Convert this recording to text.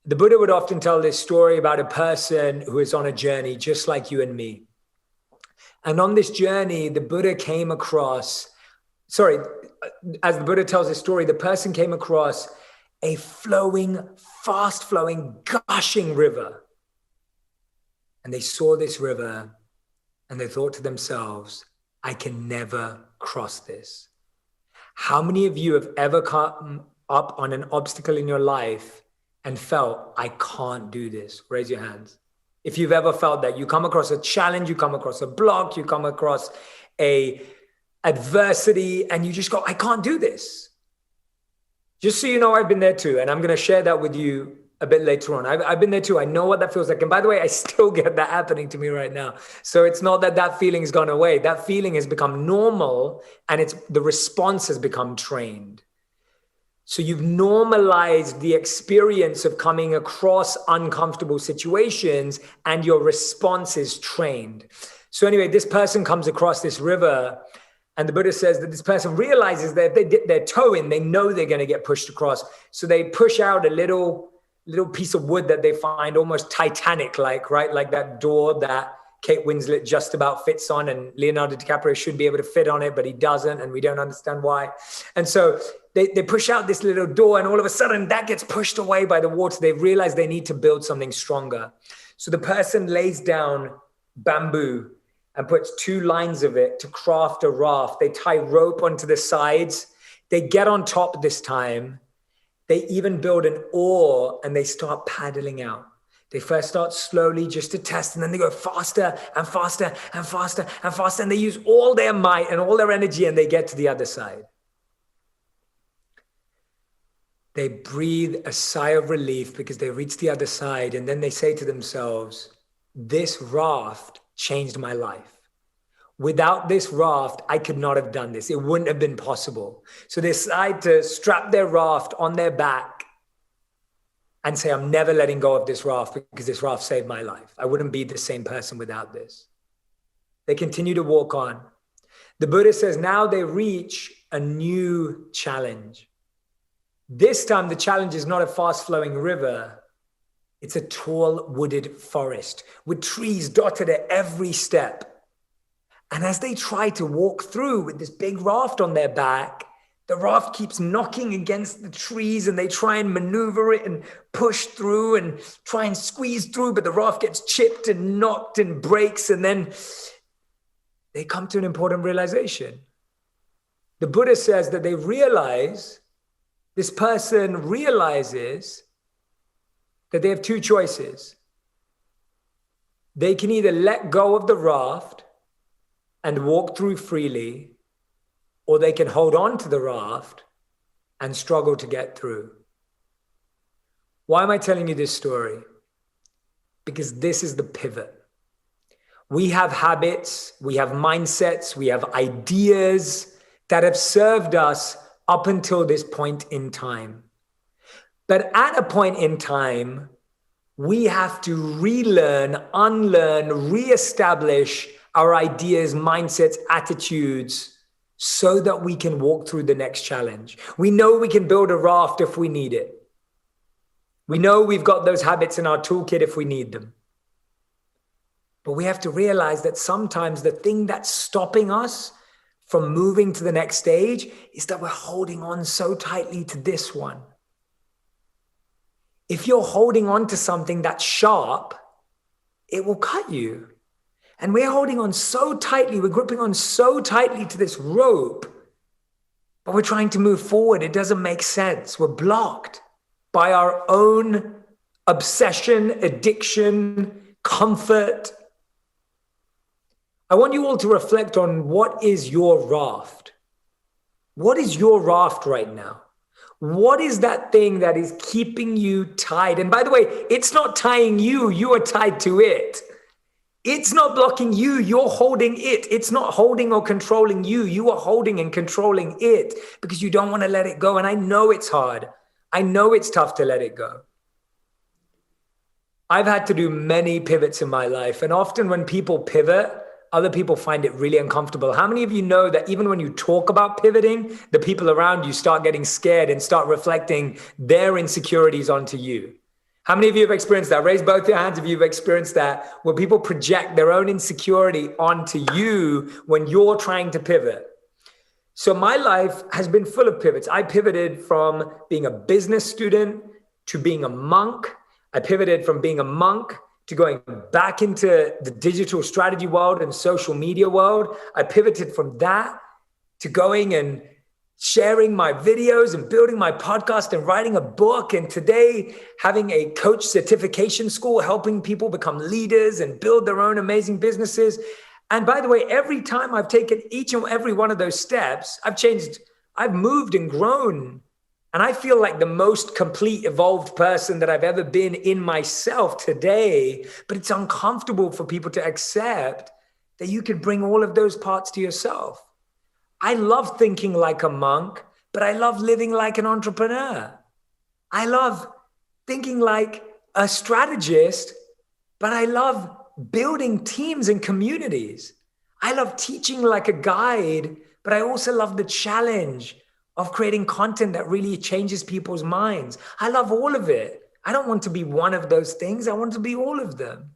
The Buddha would often tell this story about a person who is on a journey just like you and me. And on this journey, the Buddha came across, sorry, as the Buddha tells this story, the person came across a flowing, fast flowing, gushing river. And they saw this river and they thought to themselves, I can never cross this. How many of you have ever come up on an obstacle in your life and felt, I can't do this? Raise your hands. If you've ever felt that, you come across a challenge, you come across a block, you come across a adversity, and you just go, I can't do this. Just so you know, I've been there too. And I'm going to share that with you a bit later on. I've been there too. I know what that feels like. And by the way, I still get that happening to me right now. So it's not that that feeling has gone away. That feeling has become normal, and the response has become trained. So you've normalized the experience of coming across uncomfortable situations, and your response is trained. So anyway, this person comes across this river, and the Buddha says that this person realizes that if they dip their toe in, they know they're going to get pushed across. So they push out a little piece of wood that they find almost Titanic-like, right? Like that door that Kate Winslet just about fits on, and Leonardo DiCaprio should be able to fit on it, but he doesn't, and we don't understand why. And so they push out this little door, and all of a sudden that gets pushed away by the water. They realize they need to build something stronger. So the person lays down bamboo and puts 2 lines of it to craft a raft. They tie rope onto the sides. They get on top this time. They even build an oar and they start paddling out. They first start slowly just to test, and then they go faster and faster and faster and faster. And they use all their might and all their energy, and they get to the other side. They breathe a sigh of relief because they reach the other side. And then they say to themselves, this raft changed my life. Without this raft, I could not have done this. It wouldn't have been possible. So they decide to strap their raft on their back and say, I'm never letting go of this raft because this raft saved my life. I wouldn't be the same person without this. They continue to walk on. The Buddha says now they reach a new challenge. This time, the challenge is not a fast-flowing river. It's a tall, wooded forest with trees dotted at every step. And as they try to walk through with this big raft on their back, the raft keeps knocking against the trees, and they try and maneuver it and push through and try and squeeze through, but the raft gets chipped and knocked and breaks, and then they come to an important realization. The Buddha says that this person realizes that they have 2 choices. They can either let go of the raft and walk through freely, or they can hold on to the raft and struggle to get through. Why am I telling you this story? Because this is the pivot. We have habits, we have mindsets, we have ideas that have served us up until this point in time. But at a point in time, we have to relearn, unlearn, reestablish our ideas, mindsets, attitudes, so that we can walk through the next challenge. We know we can build a raft if we need it. We know we've got those habits in our toolkit if we need them. But we have to realize that sometimes the thing that's stopping us from moving to the next stage is that we're holding on so tightly to this one. If you're holding on to something that's sharp, it will cut you. And we're holding on so tightly, we're gripping on so tightly to this rope, but we're trying to move forward. It doesn't make sense. We're blocked by our own obsession, addiction, comfort. I want you all to reflect on what is your raft. What is your raft right now? What is that thing that is keeping you tied? And by the way, it's not tying you, you are tied to it. It's not blocking you, you're holding it. It's not holding or controlling you, you are holding and controlling it because you don't want to let it go. And I know it's hard. I know it's tough to let it go. I've had to do many pivots in my life. And often when people pivot, other people find it really uncomfortable. How many of you know that even when you talk about pivoting, the people around you start getting scared and start reflecting their insecurities onto you? How many of you have experienced that? Raise both your hands if you've experienced that, where people project their own insecurity onto you when you're trying to pivot. So my life has been full of pivots. I pivoted from being a business student to being a monk. I pivoted from being a monk to going back into the digital strategy world and social media world. I pivoted from that to going and sharing my videos and building my podcast and writing a book. And today, having a coach certification school, helping people become leaders and build their own amazing businesses. And by the way, every time I've taken each and every one of those steps, I've changed, I've moved and grown. And I feel like the most complete, evolved person that I've ever been in myself today. But it's uncomfortable for people to accept that you could bring all of those parts to yourself. I love thinking like a monk, but I love living like an entrepreneur. I love thinking like a strategist, but I love building teams and communities. I love teaching like a guide, but I also love the challenge of creating content that really changes people's minds. I love all of it. I don't want to be one of those things. I want to be all of them.